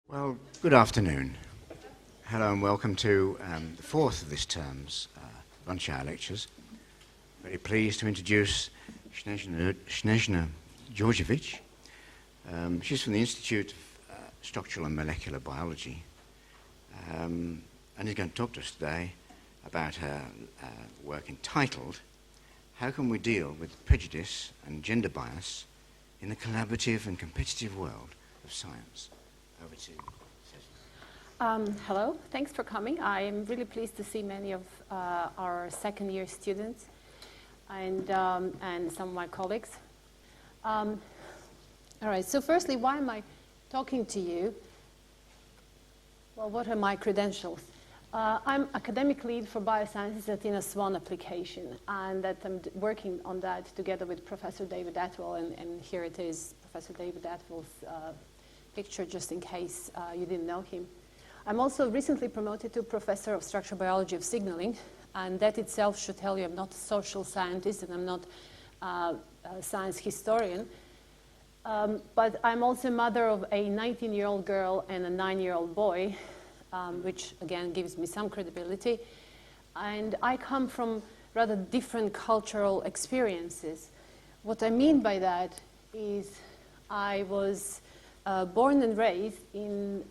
Well, good afternoon. Hello and welcome to the fourth of this term's lunch hour lectures. Very pleased to introduce Snezana Djordjevic. She's from the Institute of Structural and Molecular Biology and is going to talk to us today about her work entitled How Can We Deal with Prejudice and Gender Bias in the Collaborative and Competitive World of Science? Over to Snezana. Hello, thanks for coming. I'm really pleased to see many of our second year students and some of my colleagues. All right, so firstly, why am I talking to you? Well, what are my credentials? I'm academic lead for biosciences at Athena SWAN application, and that I'm working on that together with Professor David Atwell, and here it is, Professor David Atwell's picture, just in case you didn't know him. I'm also recently promoted to Professor of Structural Biology of Signaling, and that itself should tell you I'm not a social scientist and I'm not a science historian, but I'm also mother of a 19-year-old girl and a 9-year-old boy, which again gives me some credibility. And I come from rather different cultural experiences. What I mean by that is I was born and raised in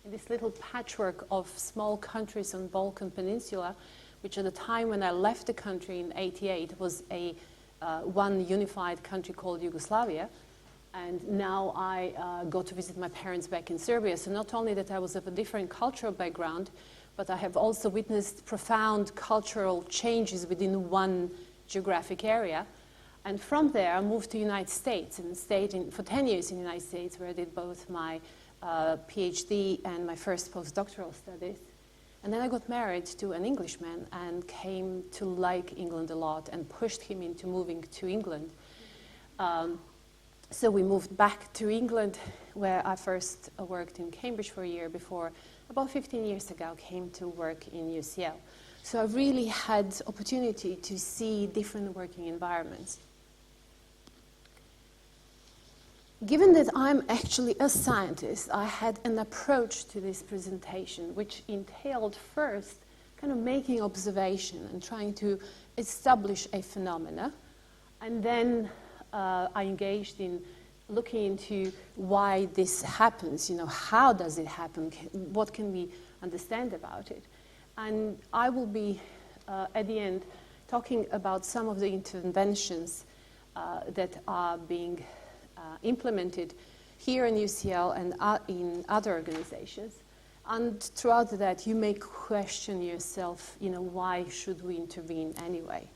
this little patchwork of small countries on Balkan Peninsula, which at the time when I left the country in '88 was a one unified country called Yugoslavia. And now I go to visit my parents back in Serbia. So not only that I was of a different cultural background, but I have also witnessed profound cultural changes within one geographic area. And from there, I moved to the United States and stayed for 10 years in the United States, where I did both my PhD and my first postdoctoral studies. And then I got married to an Englishman and came to like England a lot and pushed him into moving to England. So we moved back to England, where I first worked in Cambridge for a year before, about 15 years ago, came to work in UCL. So I really had opportunity to see different working environments. Given that I'm actually a scientist, I had an approach to this presentation which entailed first kind of making observation and trying to establish a phenomena, and then I engaged in looking into why this happens, how does it happen, what can we understand about it. And I will be, at the end, talking about some of the interventions that are being implemented here in UCL and in other organizations. And throughout that, you may question yourself, why should we intervene anyway?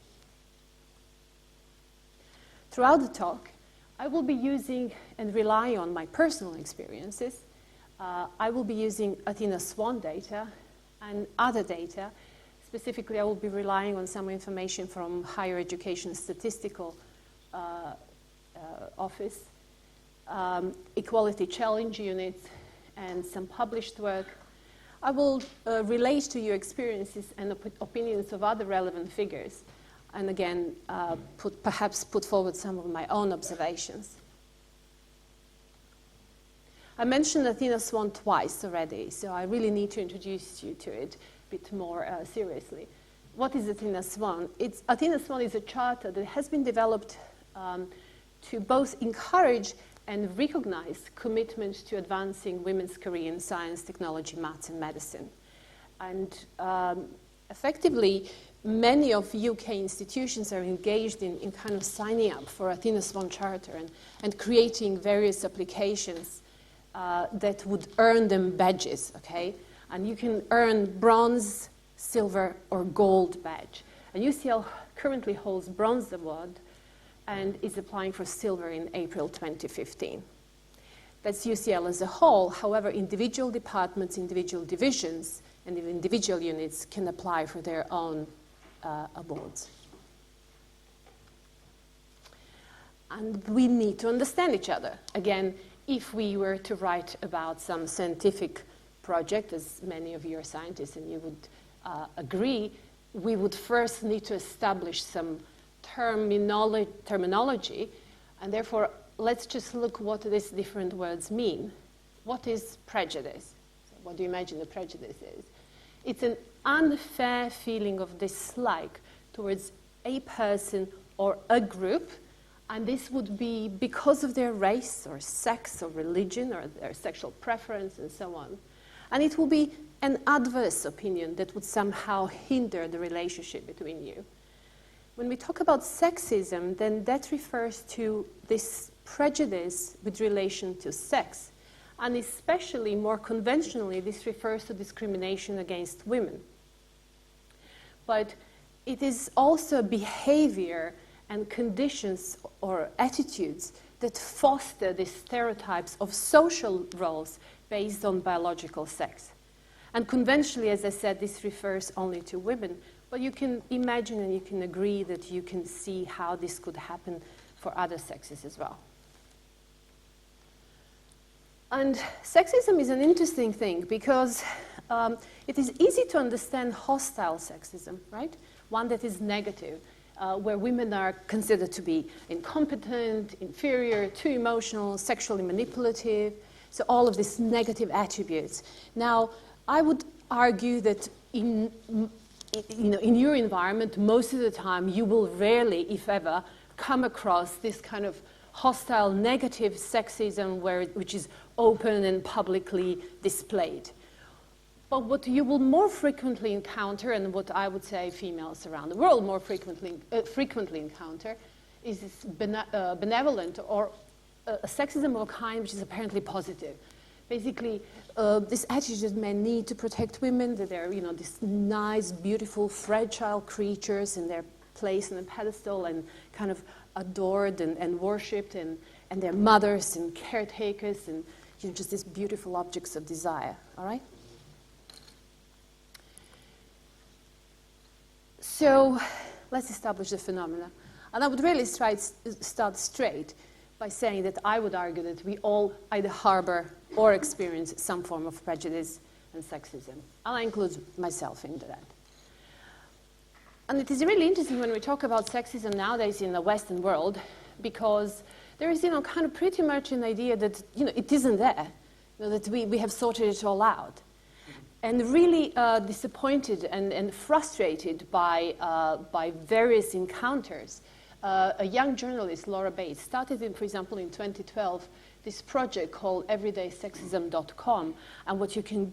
Throughout the talk, I will be using and relying on my personal experiences. I will be using Athena SWAN data and other data. Specifically, I will be relying on some information from Higher Education Statistical Office, Equality Challenge Unit, and some published work. I will relate to your experiences and opinions of other relevant figures, and again, perhaps put forward some of my own observations. I mentioned Athena SWAN twice already, so I really need to introduce you to it a bit more seriously. What is Athena SWAN? Athena SWAN is a charter that has been developed to both encourage and recognize commitment to advancing women's career in science, technology, maths, and medicine. And effectively, many of UK institutions are engaged in kind of signing up for Athena SWAN Charter and creating various applications that would earn them badges, okay? And you can earn bronze, silver, or gold badge. And UCL currently holds bronze award and is applying for silver in April 2015. That's UCL as a whole. However, individual departments, individual divisions, and individual units can apply for their own awards. And we need to understand each other. Again, if we were to write about some scientific project, as many of you are scientists and you would agree, we would first need to establish some terminology, and therefore let's just look what these different words mean. what is prejudice? So what do you imagine a prejudice is? It's an unfair feeling of dislike towards a person or a group, and this would be because of their race or sex or religion or their sexual preference and so on. And it will be an adverse opinion that would somehow hinder the relationship between you. When we talk about sexism, then that refers to this prejudice with relation to sex. And especially, more conventionally, this refers to discrimination against women. But it is also behavior and conditions or attitudes that foster these stereotypes of social roles based on biological sex. And conventionally, as I said, this refers only to women, but you can imagine and you can agree that you can see how this could happen for other sexes as well. And sexism is an interesting thing because it is easy to understand hostile sexism, right? One that is negative, where women are considered to be incompetent, inferior, too emotional, sexually manipulative, so all of these negative attributes. Now, I would argue that in your environment, most of the time, you will rarely, if ever, come across this kind of hostile, negative sexism which is open and publicly displayed. But what you will more frequently encounter, and what I would say females around the world more frequently encounter, is this benevolent or a sexism of a kind which is apparently positive. Basically, this attitude that men need to protect women, that they're, these nice, beautiful, fragile creatures, and they're placed on a pedestal and kind of adored and worshipped, and they're mothers and caretakers and just these beautiful objects of desire, all right? So let's establish the phenomena. And I would really start straight by saying that I would argue that we all either harbor or experience some form of prejudice and sexism. And I include myself into that. And it is really interesting when we talk about sexism nowadays in the Western world, because there is, kind of pretty much an idea that, it isn't there, that we have sorted it all out. And really disappointed and frustrated by various encounters. A young journalist, Laura Bates, started, for example, in 2012, this project called everydaysexism.com. And what you can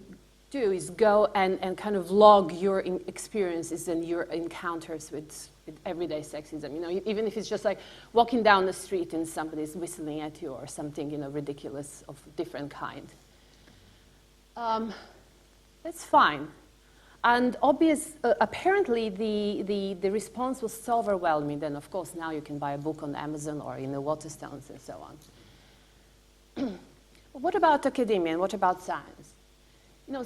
do is go and kind of log your experiences and your encounters with everyday sexism. Even if it's just like walking down the street and somebody's whistling at you or something, ridiculous of different kind. That's fine. And apparently the response was so overwhelming. Then, of course, now you can buy a book on Amazon or in the Waterstones and so on. What about academia and what about science?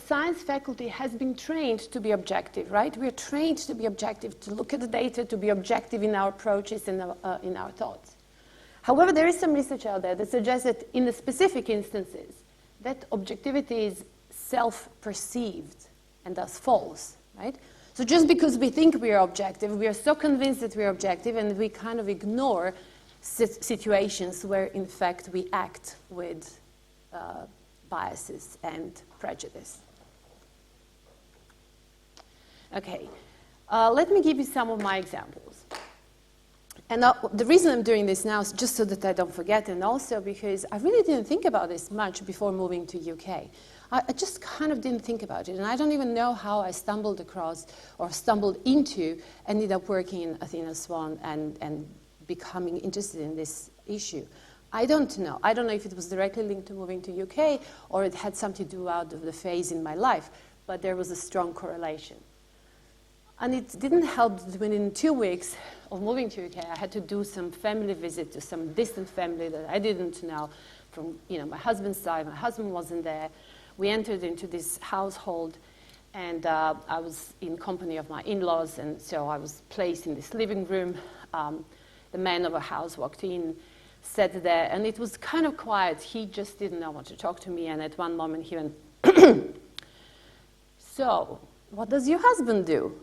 Science faculty has been trained to be objective, right? We are trained to be objective, to look at the data, to be objective in our approaches and in our thoughts. However, there is some research out there that suggests that in the specific instances, that objectivity is self-perceived and thus false, right? So just because we think we are objective, we are so convinced that we are objective, and we kind of ignore situations where, in fact, we act with biases and prejudice. Okay, let me give you some of my examples. And the reason I'm doing this now is just so that I don't forget, and also because I really didn't think about this much before moving to UK. I just kind of didn't think about it, and I don't even know how I stumbled across or stumbled into, ended up working in Athena SWAN and becoming interested in this issue. I don't know. I don't know if it was directly linked to moving to UK or it had something to do out of the phase in my life, but there was a strong correlation. And it didn't help that within 2 weeks of moving to UK, I had to do some family visit to some distant family that I didn't know from my husband's side. My husband wasn't there. We entered into this household, and I was in company of my in-laws, and so I was placed in this living room. The man of the house walked in, sat there, and it was kind of quiet. He just didn't know what to talk to me, and at one moment he went, "So, what does your husband do?"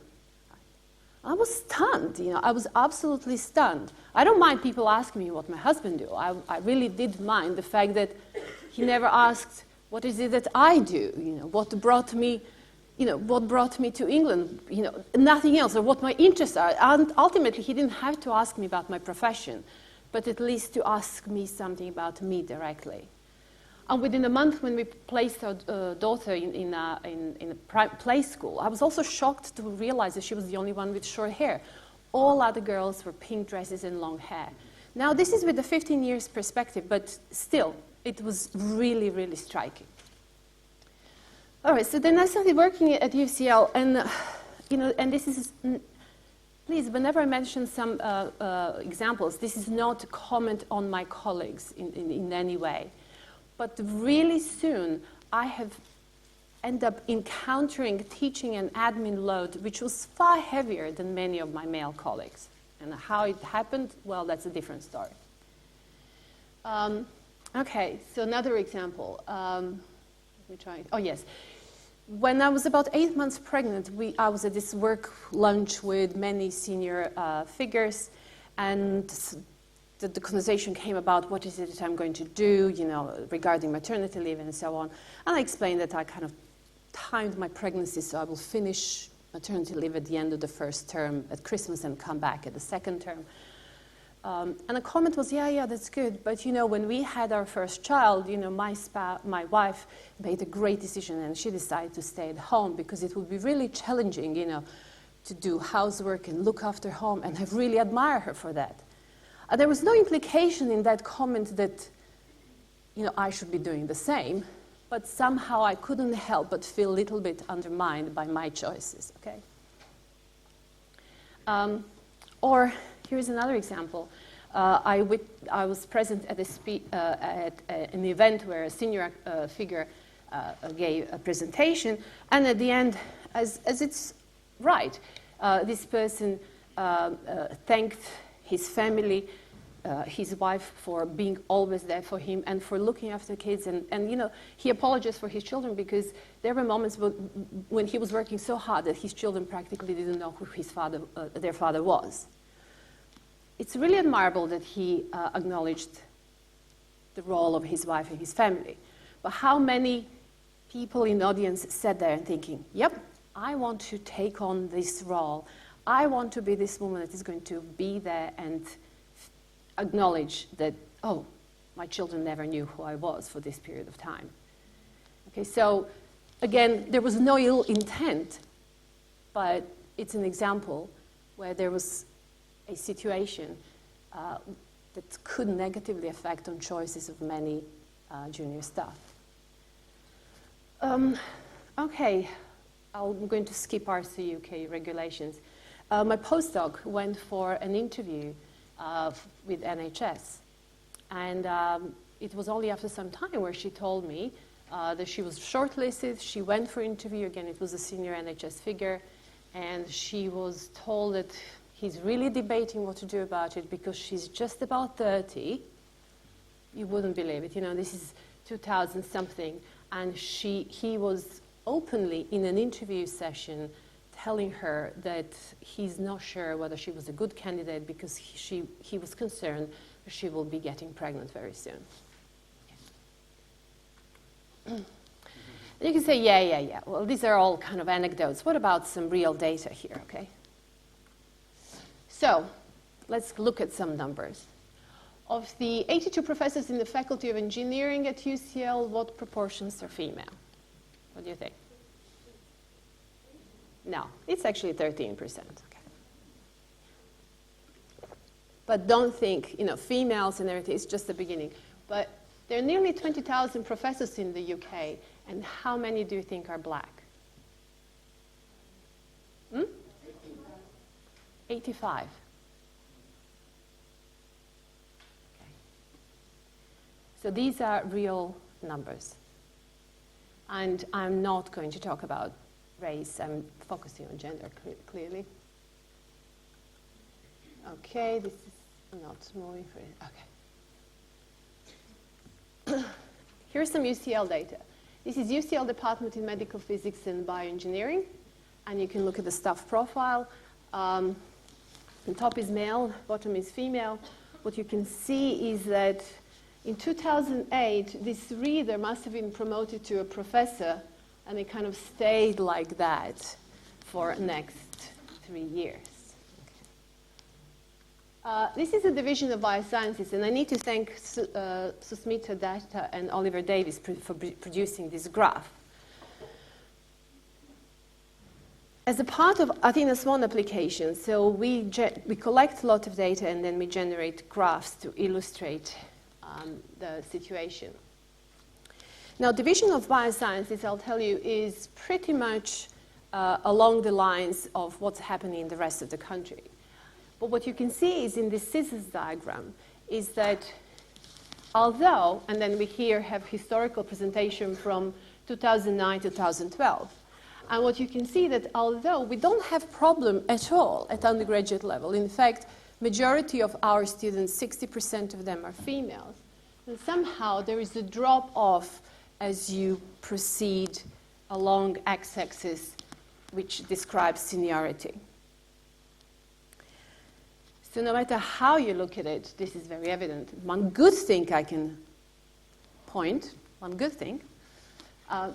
I was stunned, I was absolutely stunned. I don't mind people asking me what my husband do. I really did mind the fact that he never asked, What is it that I do? What brought me to England? Nothing else, or what my interests are. And ultimately, he didn't have to ask me about my profession, but at least to ask me something about me directly. And within a month, when we placed our daughter in a play school, I was also shocked to realize that she was the only one with short hair. All other girls were pink dresses and long hair. Now, this is with a 15 years perspective, but still, it was really, really striking. All right, so then I started working at UCL, and and this is, please, whenever I mention some examples, this is not a comment on my colleagues in any way. But really soon, I have ended up encountering teaching and admin load, which was far heavier than many of my male colleagues. And how it happened, well, that's a different story. Okay, so another example. Let me try. Oh, yes. When I was about 8 months pregnant, I was at this work lunch with many senior figures, and the conversation came about what is it that I'm going to do, regarding maternity leave and so on. And I explained that I kind of timed my pregnancy so I will finish maternity leave at the end of the first term at Christmas and come back at the second term. And the comment was, yeah, that's good. But, when we had our first child, my wife made a great decision, and she decided to stay at home because it would be really challenging, to do housework and look after home, and I really admire her for that. There was no implication in that comment that, I should be doing the same, but somehow I couldn't help but feel a little bit undermined by my choices, okay? Or here's another example. I was present at an event where a senior figure gave a presentation, and at the end, as it's right, this person thanked his family, his wife, for being always there for him and for looking after kids. And he apologized for his children because there were moments when he was working so hard that his children practically didn't know who their father was. It's really admirable that he acknowledged the role of his wife and his family. But how many people in the audience sat there and thinking, yep, I want to take on this role. I want to be this woman that is going to be there and acknowledge that, oh, my children never knew who I was for this period of time. Okay, so again, there was no ill intent, but it's an example where there was a situation that could negatively affect on choices of many junior staff. Okay, I'm going to skip RC UK regulations. My postdoc went for an interview with NHS, and it was only after some time where she told me that she was shortlisted. She went for interview. Again, it was a senior NHS figure, and she was told that he's really debating what to do about it because she's just about 30. You wouldn't believe it. This is 2000-something, and he was openly in an interview session telling her that he's not sure whether she was a good candidate because he was concerned that she will be getting pregnant very soon. Okay. You can say, yeah. Well, these are all kind of anecdotes. What about some real data here, okay? So, let's look at some numbers. Of the 82 professors in the Faculty of Engineering at UCL, what proportions are female? What do you think? No, it's actually 13%. Okay. But don't think, females and everything, it's just the beginning. But there are nearly 20,000 professors in the UK, and how many do you think are black? 85. Okay. So these are real numbers. And I'm not going to talk about race. I'm focusing on gender clearly. Okay, this is not moving for it. Okay. Here's some UCL data. This is UCL Department in Medical Physics and Bioengineering, and you can look at the staff profile. The top is male, bottom is female. What you can see is that, In 2008, this reader must have been promoted to a professor, and it kind of stayed like that for the next 3 years. This is a division of biosciences, and I need to thank Susmita Datta and Oliver Davis for producing this graph. As a part of Athena SWAN application, so we collect a lot of data and then we generate graphs to illustrate the situation. Now, division of biosciences, I'll tell you, is pretty much along the lines of what's happening in the rest of the country. But what you can see is in this scissors diagram is that although, and then we here have historical presentation from 2009 to 2012, and what you can see that although we don't have problem at all at undergraduate level, in fact, majority of our students, 60% of them are females, and somehow there is a drop off as you proceed along x-axis, which describes seniority. So no matter how you look at it, this is very evident. One good thing I can point, one good thing,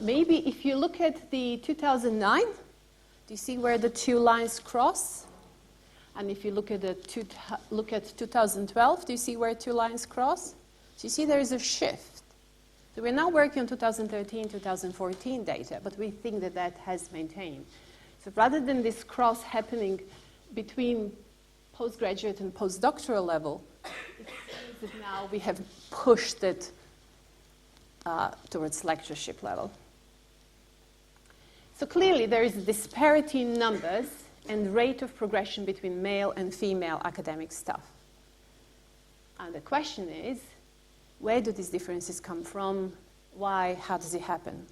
maybe if you look at the 2009, do you see where the two lines cross? And if you look at 2012, do you see where two lines cross? So you see there is a shift. So we're now working on 2013, 2014 data, but we think that that has maintained. So rather than this cross happening between postgraduate and postdoctoral level, it seems that now we have pushed it towards lectureship level. So clearly there is a disparity in numbers and rate of progression between male and female academic staff. And the question is, where do these differences come from? Why? How does it happen?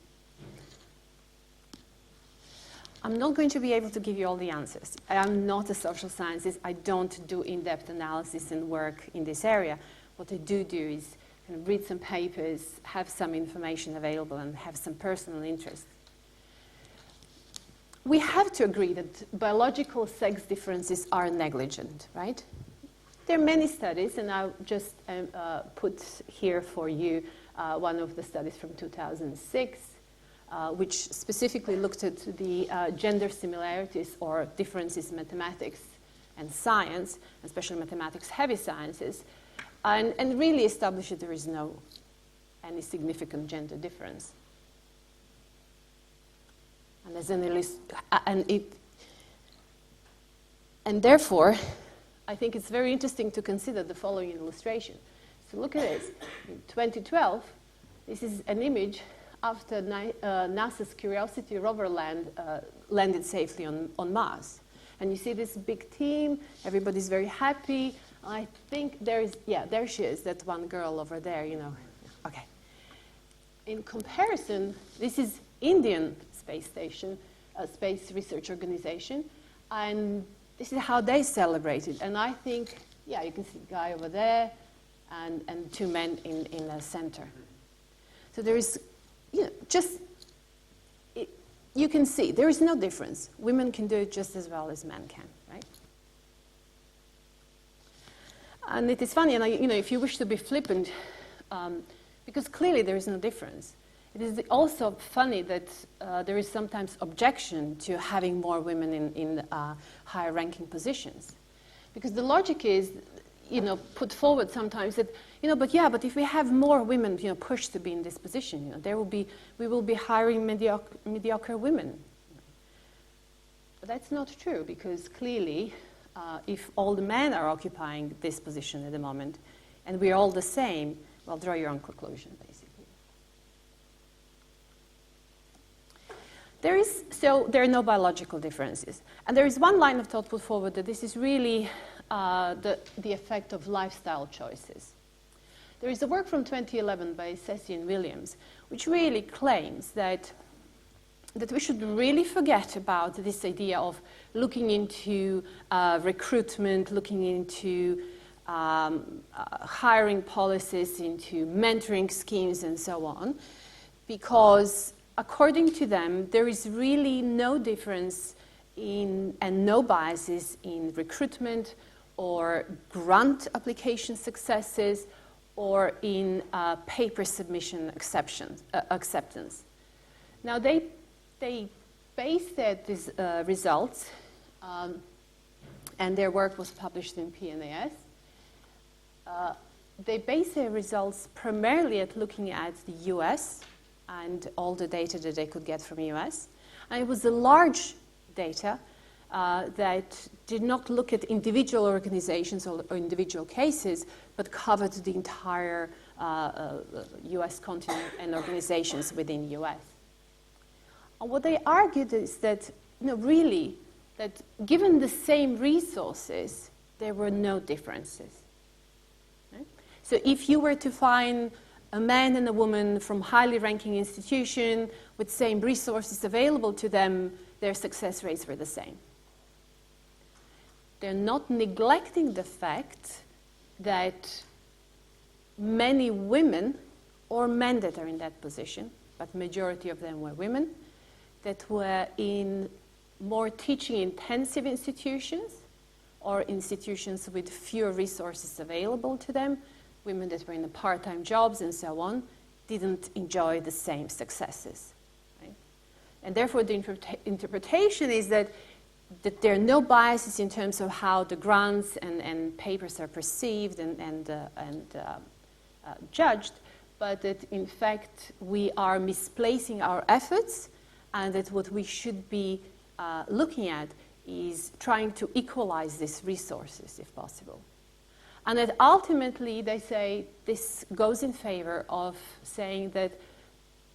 I'm not going to be able to give you all the answers. I am not a social scientist. I don't do in-depth analysis and work in this area. What I do is kind of read some papers, have some information available, and have some personal interest. We have to agree that biological sex differences are negligent, right? There are many studies, and I'll just put here for you one of the studies from 2006, which specifically looked at the gender similarities or differences in mathematics and science, especially mathematics-heavy sciences, and really established that there is no any significant gender difference. And as an and therefore, I think it's very interesting to consider the following illustration. So look at this. In 2012, this is an image after NASA's Curiosity rover landed safely on Mars. And you see this big team, everybody's very happy. I think there she is, that one girl over there, you know. Okay. In comparison, this is Indian Space Station, a space research organization, and this is how they celebrated. And I think, yeah, you can see a guy over there and two men in the center. So there is, you know, you can see there is no difference. Women can do it just as well as men can, right? And it is funny, and you know, if you wish to be flippant, because clearly there is no difference. It is also funny that there is sometimes objection to having more women in higher ranking positions, because the logic is, you know, put forward sometimes that, you know, but if we have more women, you know, pushed to be in this position, you know, we will be hiring mediocre women. But that's not true, because clearly, if all the men are occupying this position at the moment, and we're all the same, well, draw your own conclusion, basically. There are no biological differences. And there is one line of thought put forward that this is really the effect of lifestyle choices. There is a work from 2011 by Ceci and Williams, which really claims that we should really forget about this idea of looking into recruitment, looking into hiring policies, into mentoring schemes, and so on, because according to them, there is really no difference and no biases in recruitment or grant application successes or in paper submission acceptance. Now, they based these results, and their work was published in PNAS. They base their results primarily at looking at the US and all the data that they could get from the US. And it was a large data that did not look at individual organizations or individual cases, but covered the entire US continent and organizations within the US. And what they argued is that, really, that given the same resources, there were no differences. Right? So if you were to find a man and a woman from highly ranking institution with same resources available to them, their success rates were the same. They're not neglecting the fact that many women or men that are in that position, but majority of them were women, that were in more teaching-intensive institutions or institutions with fewer resources available to them, women that were in the part-time jobs and so on, didn't enjoy the same successes. Right? And therefore, the interpretation is that there are no biases in terms of how the grants and papers are perceived and judged, but that in fact we are misplacing our efforts, and that what we should be looking at is trying to equalize these resources if possible. And that ultimately they say this goes in favor of saying that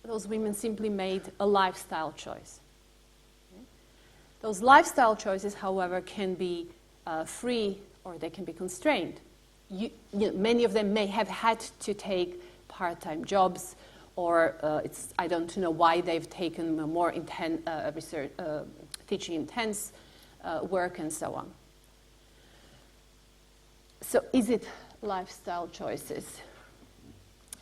those women simply made a lifestyle choice. Those lifestyle choices, however, can be free or they can be constrained. Many of them may have had to take part-time jobs, or I don't know why they've taken a more teaching-intense work and so on. So is it lifestyle choices?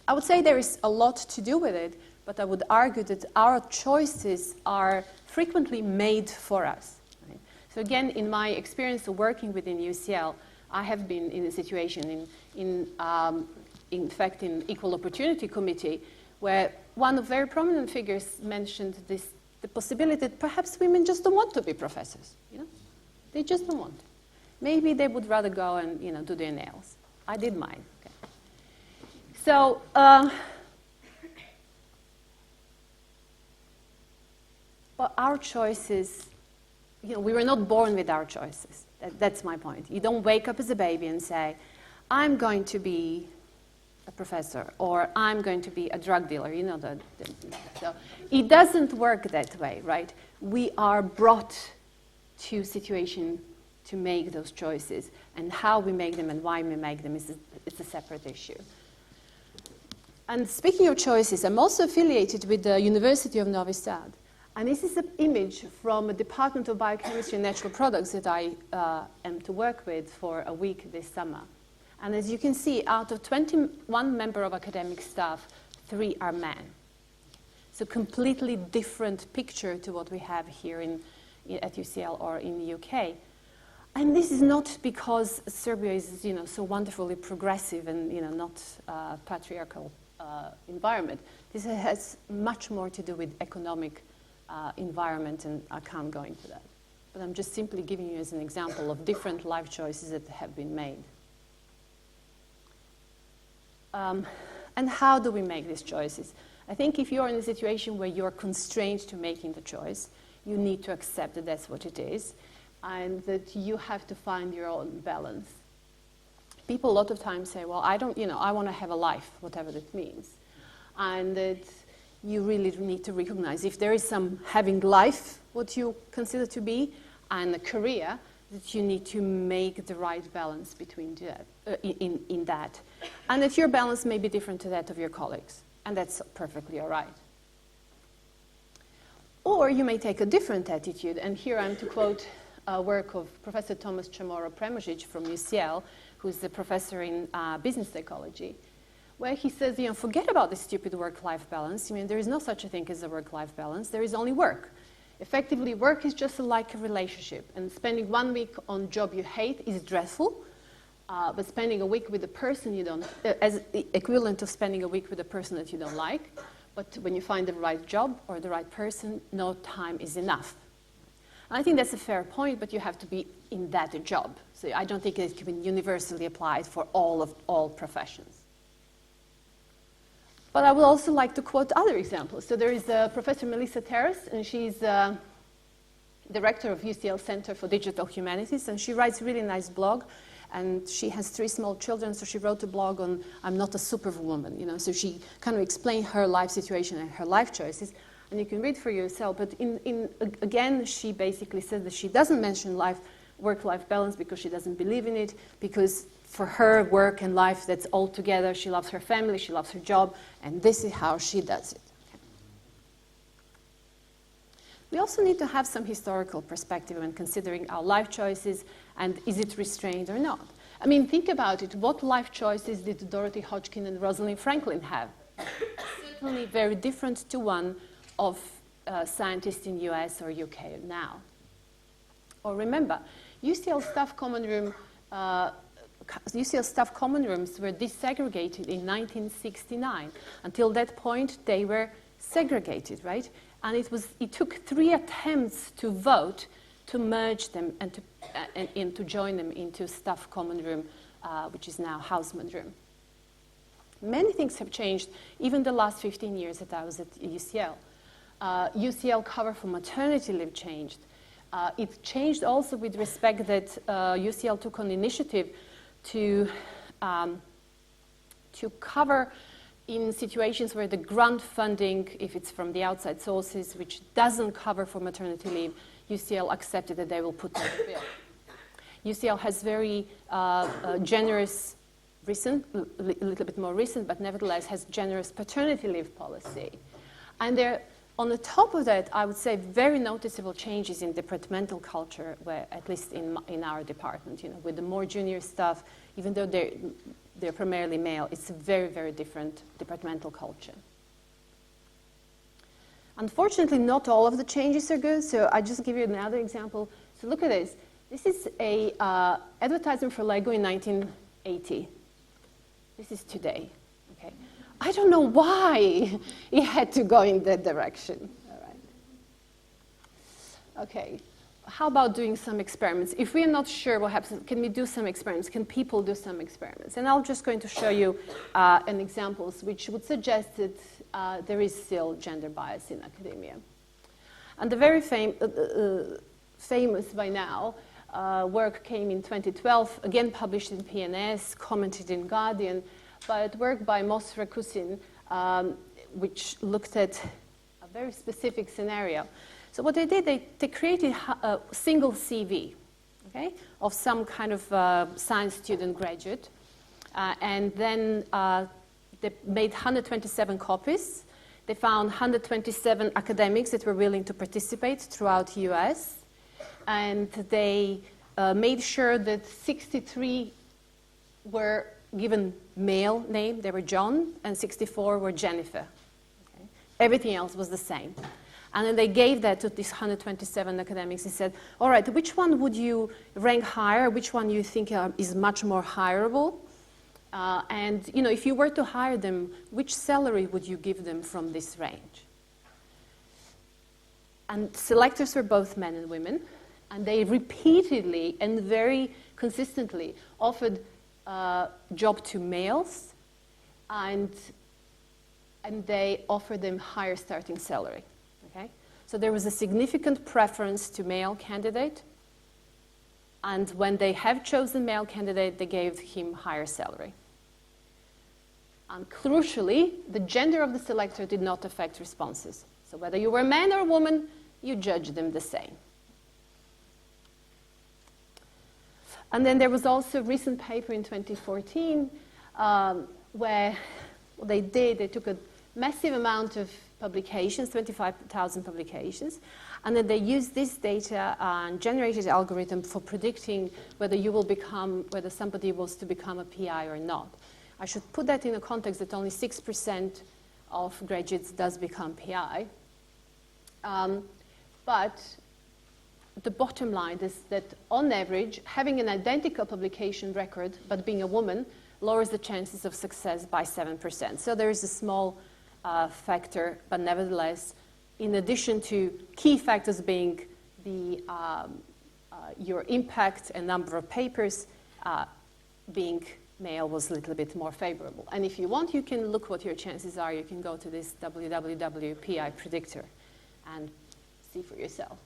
I would say there is a lot to do with it, but I would argue that our choices are frequently made for us. Right? So again, in my experience of working within UCL, I have been in a situation in fact, in Equal Opportunity Committee, where one of very prominent figures mentioned the possibility that perhaps women just don't want to be professors. They just don't want to. Maybe they would rather go and do their nails. I did mine. Okay. So. But our choices, we were not born with our choices. That's my point. You don't wake up as a baby and say, I'm going to be a professor, or I'm going to be a drug dealer. So it doesn't work that way, right? We are brought to a situation to make those choices, and how we make them and why we make them it's a separate issue. And speaking of choices, I'm also affiliated with the University of Novi Sad. And this is an image from a Department of Biochemistry and Natural Products that I am to work with for a week this summer. And as you can see, out of 21 members of academic staff, 3 are men. So completely different picture to what we have here at UCL or in the UK. And this is not because Serbia is, so wonderfully progressive and, not a patriarchal environment. This has much more to do with economic environment, and I can't go into that. But I'm just simply giving you as an example of different life choices that have been made. And how do we make these choices? I think if you're in a situation where you're constrained to making the choice, you need to accept that that's what it is, and that you have to find your own balance. People a lot of times say, well, I want to have a life, whatever that means. And that you really need to recognize if there is some having life, what you consider to be, and a career, that you need to make the right balance between that, in that. And that your balance may be different to that of your colleagues, and that's perfectly all right. Or you may take a different attitude, and here I'm to quote a work of Professor Thomas Chamorro-Premožić from UCL, who's the professor in business psychology, where he says, forget about this stupid work-life balance. There is no such a thing as a work-life balance. There is only work. Effectively, work is just like a relationship, and spending 1 week on a job you hate is dreadful, but spending a week with a person you don't, as the equivalent of spending a week with a person that you don't like. But when you find the right job or the right person, no time is enough. And I think that's a fair point, but you have to be in that job. So I don't think it can be universally applied for all professions. But I would also like to quote other examples. So there is Professor Melissa Terrace, and she's director of UCL Center for Digital Humanities, and she writes a really nice blog. And she has 3 small children, so she wrote a blog on I'm Not a Superwoman, you know. So she kind of explained her life situation and her life choices, and you can read for yourself. But again, she basically says that she doesn't mention work-life balance because she doesn't believe in it, because for her, work and life, that's all together. She loves her family, she loves her job, and this is how she does it. We also need to have some historical perspective when considering our life choices and is it restrained or not. I mean, think about it. What life choices did Dorothy Hodgkin and Rosalind Franklin have? Certainly very different to one of scientists in US or UK now. Or remember, UCL staff common rooms were desegregated in 1969. Until that point, they were segregated, right? And it took 3 attempts to vote to merge them and to join them into staff common room, which is now Houseman room. Many things have changed, even the last 15 years that I was at UCL. UCL cover for maternity leave changed. It changed also with respect that UCL took on initiative to cover in situations where the grant funding, if it's from the outside sources, which doesn't cover for maternity leave, UCL accepted that they will put on the bill. UCL has very generous, a little bit more recent, but nevertheless has generous paternity leave policy. And there, on the top of that, I would say very noticeable changes in departmental culture, where, at least in our department, you know, with the more junior staff, even though they're primarily male, it's a very, very different departmental culture. Unfortunately, not all of the changes are good, so I just give you another example. So look at this. This is a advertisement for Lego in 1980. This is today. Okay. I don't know why it had to go in that direction. All right. Okay. How about doing some experiments? If we are not sure what happens, can we do some experiments? Can people do some experiments? And I'm just going to show you an examples which would suggest that there is still gender bias in academia. And the very famous by now work came in 2012, again published in PNS, commented in Guardian, but work by Moss Rakusin, which looked at a very specific scenario. So what they did, they created a single CV, okay, of some kind of science student graduate, and then they made 127 copies. They found 127 academics that were willing to participate throughout the US, and they made sure that 63 were given male name, they were John, and 64 were Jennifer. Okay? Everything else was the same. And then they gave that to these 127 academics and said, all right, which one would you rank higher? Which one you think is much more hireable? And you know, if you were to hire them, which salary would you give them from this range? And selectors were both men and women, and they repeatedly and very consistently offered job to males, and they offered them higher starting salary. Okay? So there was a significant preference to male candidate, and when they have chosen male candidate, they gave him higher salary. And crucially, the gender of the selector did not affect responses. So whether you were a man or a woman, you judged them the same. And then there was also a recent paper in 2014 where what they did, they took a massive amount of publications, 25,000 publications, and then they used this data and generated an algorithm for predicting whether whether somebody was to become a PI or not. I should put that in a context that only 6% of graduates does become PI. But the bottom line is that on average, having an identical publication record but being a woman lowers the chances of success by 7%. So there is a small factor, but nevertheless, in addition to key factors being the, your impact and number of papers, being male was a little bit more favorable. And if you want, you can look what your chances are. You can go to this www.PI predictor and see for yourself.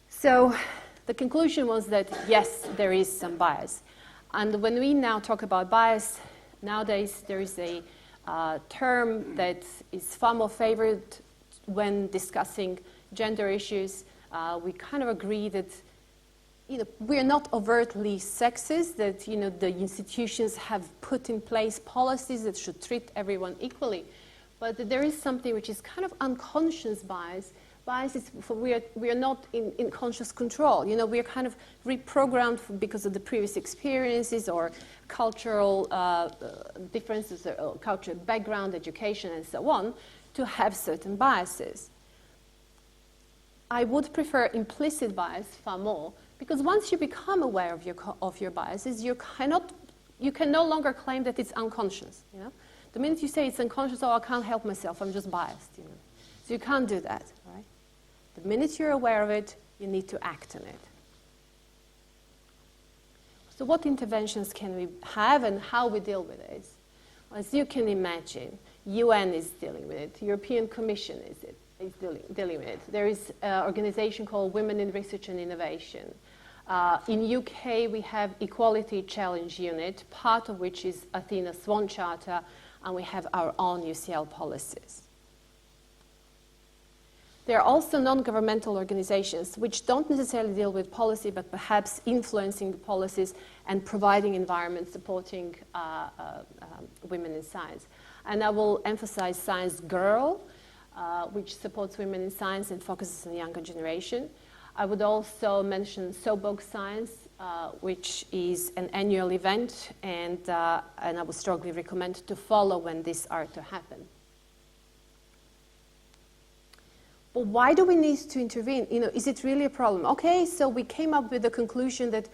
So the conclusion was that, yes, there is some bias. And when we now talk about bias, nowadays there is a term that is far more favored when discussing gender issues. We kind of agree that we're not overtly sexist, that the institutions have put in place policies that should treat everyone equally. But that there is something which is kind of unconscious bias. Bias is we are not in conscious control. We are kind of reprogrammed because of the previous experiences or cultural differences, or cultural background, education, and so on, to have certain biases. I would prefer implicit bias far more, because once you become aware of your biases, you can no longer claim that it's unconscious. The minute you say it's unconscious, oh, I can't help myself, I'm just biased. So you can't do that, right? The minute you're aware of it, you need to act on it. So what interventions can we have and how we deal with this? Well, as you can imagine, UN is dealing with it. European Commission is dealing with it. There is an organization called Women in Research and Innovation. In UK, we have Equality Challenge Unit, part of which is Athena SWAN Charter, and we have our own UCL policies. There are also non-governmental organizations which don't necessarily deal with policy, but perhaps influencing the policies and providing environment supporting women in science. And I will emphasize Science Girl, which supports women in science and focuses on the younger generation. I would also mention Soapbox Science, which is an annual event, and I would strongly recommend to follow when these are to happen. But why do we need to intervene? Is it really a problem? Okay, so we came up with the conclusion that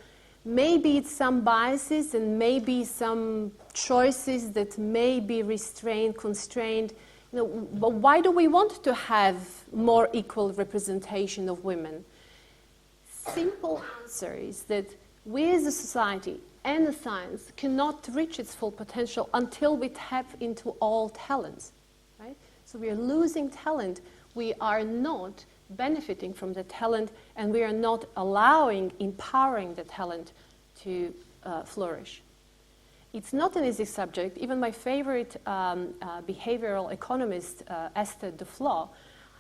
maybe it's some biases and maybe some choices that may be restrained, constrained. But why do we want to have more equal representation of women? Simple answer is that we as a society and the science cannot reach its full potential until we tap into all talents, right? So we are losing talent. We are not benefiting from the talent, and we are not empowering the talent to flourish. It's not an easy subject. Even my favorite behavioral economist, Esther Duflo,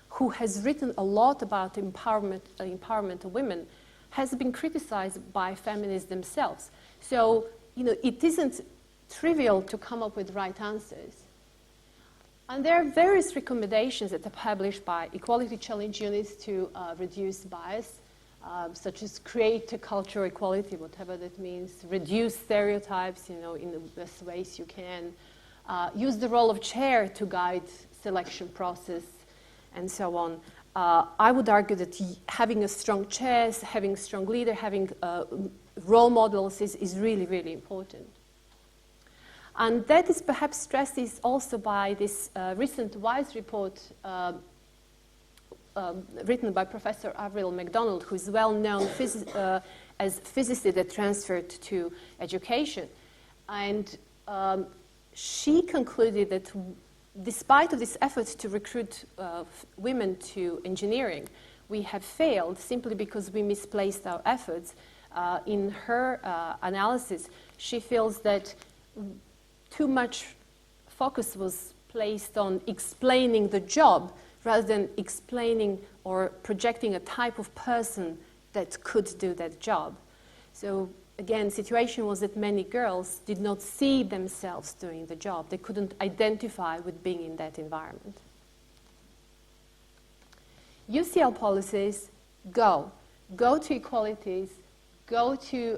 who has written a lot about empowerment of women, has been criticized by feminists themselves. So, it isn't trivial to come up with right answers. And there are various recommendations that are published by Equality Challenge units to reduce bias, such as create a cultural equality, whatever that means, reduce stereotypes, in the best ways you can, use the role of chair to guide selection process, and so on. I would argue that having a strong chair, having a strong leader, having role models is really, really important. And that is perhaps stressed also by this recent WISE report written by Professor Avril McDonald, who is well known as physicist that transferred to education. And she concluded that despite of this effort to recruit women to engineering, we have failed simply because we misplaced our efforts. In her analysis, she feels that too much focus was placed on explaining the job rather than explaining or projecting a type of person that could do that job. So again, the situation was that many girls did not see themselves doing the job. They couldn't identify with being in that environment. UCL policies, go to equalities, go to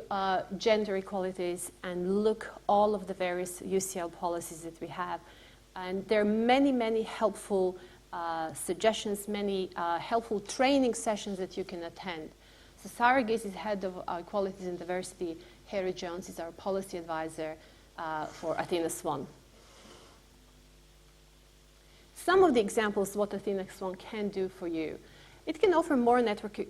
gender equalities, and look all of the various UCL policies that we have. And there are many, many helpful suggestions, many helpful training sessions that you can attend. So Sarah Gaze is head of Equalities and Diversity. Harry Jones is our policy advisor for Athena SWAN. Some of the examples of what Athena SWAN can do for you. It can offer more network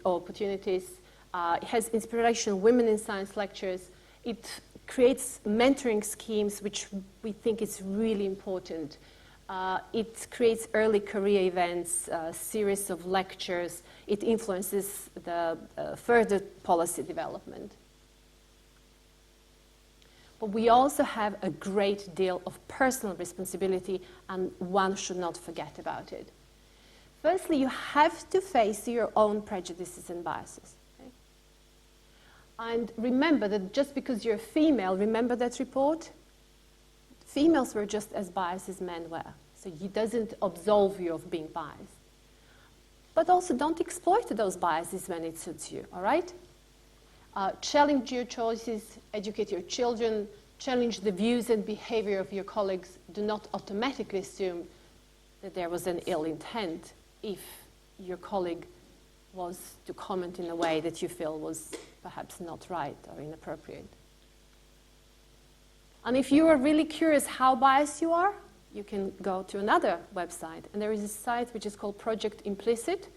opportunities. It has inspirational women in science lectures. It creates mentoring schemes, which we think is really important. It creates early career events, a series of lectures. It influences the further policy development. But we also have a great deal of personal responsibility, and one should not forget about it. Firstly, you have to face your own prejudices and biases. Okay? And remember that just because you're female, remember that report? Females were just as biased as men were. So it doesn't absolve you of being biased. But also don't exploit those biases when it suits you, all right? Challenge your choices, educate your children, challenge the views and behavior of your colleagues. Do not automatically assume that there was an ill intent if your colleague was to comment in a way that you feel was perhaps not right or inappropriate. And if you are really curious how biased you are, you can go to another website. And there is a site which is called Project Implicit.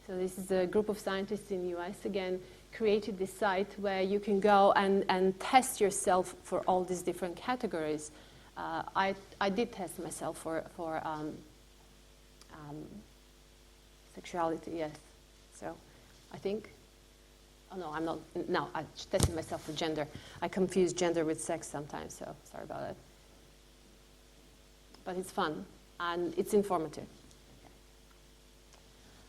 So this is a group of scientists in the US, again, created this site where you can go and test yourself for all these different categories. I did test myself for sexuality, yes. So I think, oh no, I'm not, no, I tested myself for gender. I confuse gender with sex sometimes, so sorry about that. But it's fun, and it's informative. Okay.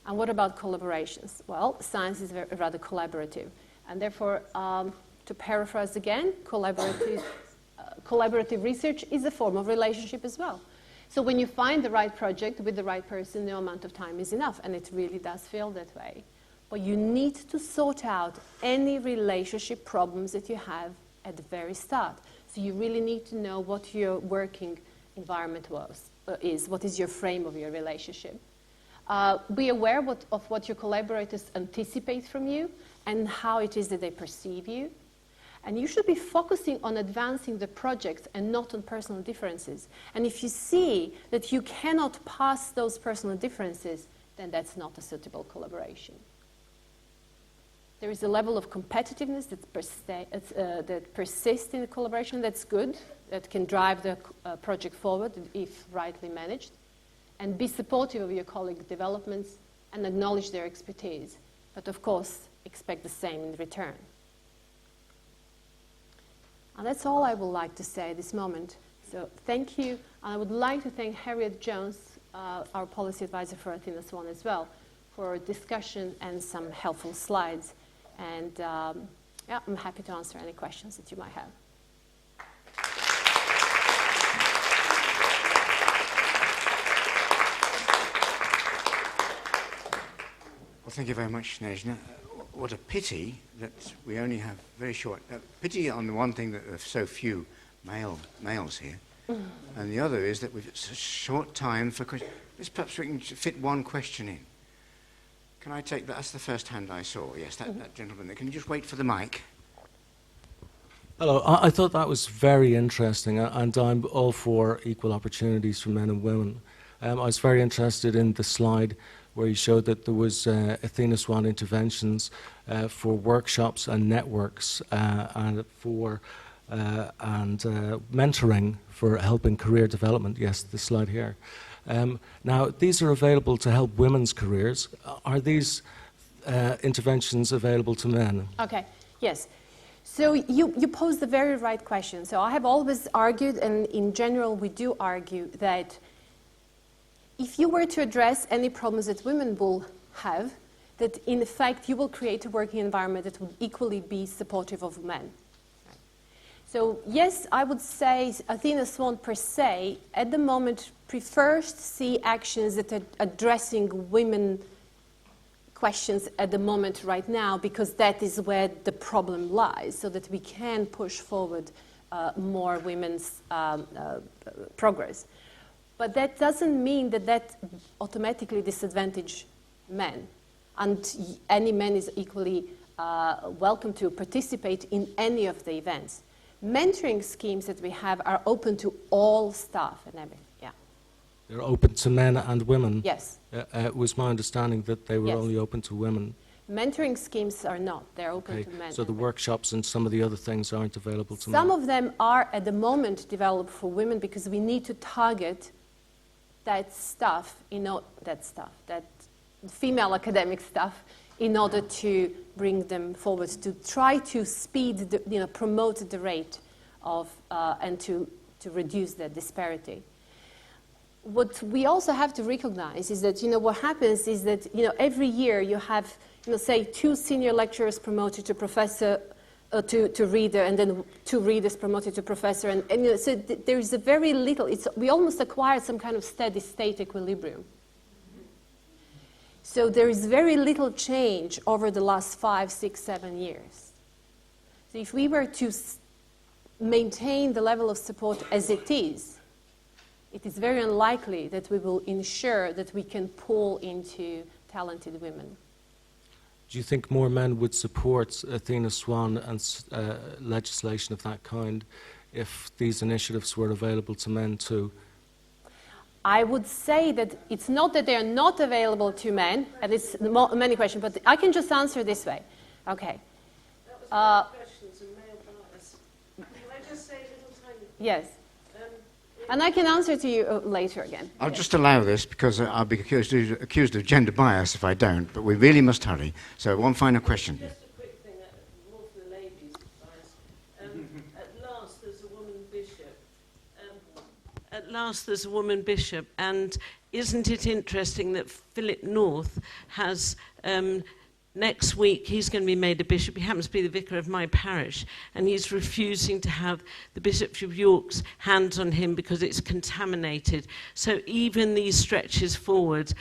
And what about collaborations? Well, science is rather collaborative, and therefore, to paraphrase again, collaborative research is a form of relationship as well. So when you find the right project with the right person, no amount of time is enough, and it really does feel that way. But you need to sort out any relationship problems that you have at the very start. So you really need to know what your working environment is, what is your frame of your relationship. Be aware of what your collaborators anticipate from you and how it is that they perceive you. And you should be focusing on advancing the project and not on personal differences. And if you see that you cannot pass those personal differences, then that's not a suitable collaboration. There is a level of competitiveness that persists in the collaboration that's good, that can drive the project forward if rightly managed. And be supportive of your colleagues' developments and acknowledge their expertise. But of course, expect the same in return. And that's all I would like to say at this moment. So thank you. And I would like to thank Harriet Jones, our policy advisor for Athena SWAN as well, for discussion and some helpful slides. And yeah, I'm happy to answer any questions that you might have. Well, thank you very much, Snezana. What a pity that we only have very short... pity on the one thing that there are so few males here. And the other is that we've got such short time for questions. Perhaps we can fit one question in. Can I take that? That's the first hand I saw. Yes, that gentleman there. Can you just wait for the mic? Hello. I thought that was very interesting, and I'm all for equal opportunities for men and women. I was very interested in the slide where you showed that there was Athena SWAN interventions for workshops and networks and for mentoring for helping career development. Yes, the slide here. Now, these are available to help women's careers. Are these interventions available to men? Okay, yes. So you posed the very right question. So I have always argued, and in general we do argue, that if you were to address any problems that women will have, that in fact you will create a working environment that would equally be supportive of men. So yes, I would say Athena SWAN per se, at the moment, prefers to see actions that are addressing women questions at the moment right now, because that is where the problem lies, so that we can push forward more women's progress. But that doesn't mean that that automatically disadvantages men. And any man is equally welcome to participate in any of the events. Mentoring schemes that we have are open to all staff and everything. Yeah. They're open to men and women? Yes. It was my understanding that they were Yes. only open to women. Mentoring schemes are not. They're open Okay. to men. So the and women. workshops and some of the other things aren't available to men? Some of them are at the moment developed for women because we need to target that stuff, that female academic stuff, in order to bring them forward, to try to speed, promote the rate of, and to reduce the disparity. What we also have to recognize is that, what happens is that, every year you have, say 2 senior lecturers promoted to professor, to reader, and then 2 readers promoted to professor, and so there is a very little, we almost acquired some kind of steady state equilibrium. So there is very little change over the last 5, 6, 7 years. So if we were to maintain the level of support as it is very unlikely that we will ensure that we can pull into talented women. Do you think more men would support Athena SWAN and legislation of that kind if these initiatives were available to men too? I would say that it's not that they are not available to men, and it's many questions, but I can just answer this way. Okay. That was my questions and male bias. Can I just say a little tiny? Yes. And I can answer to you later again. I'll Yes. just allow this because I'll be accused of gender bias if I don't, but we really must hurry. So one final question. Just a quick thing, more for the ladies' bias. At last there's a woman bishop. At last there's a woman bishop, and isn't it interesting that Philip North has... next week, he's going to be made a bishop. He happens to be the vicar of my parish, and he's refusing to have the Bishop of York's hands on him because it's contaminated. So even these stretches forward.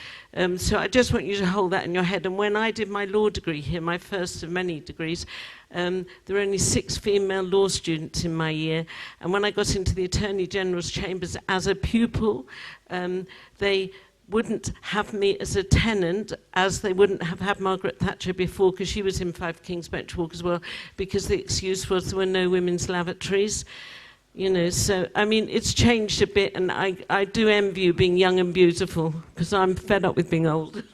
So I just want you to hold that in your head. And when I did my law degree here, my first of many degrees, there were only 6 female law students in my year. And when I got into the Attorney General's chambers as a pupil, they wouldn't have me as a tenant, as they wouldn't have had Margaret Thatcher before, because she was in 5 Kings Bench Walk as well, because the excuse was there were no women's lavatories. So, I mean, it's changed a bit, and I do envy you being young and beautiful, because I'm fed up with being old.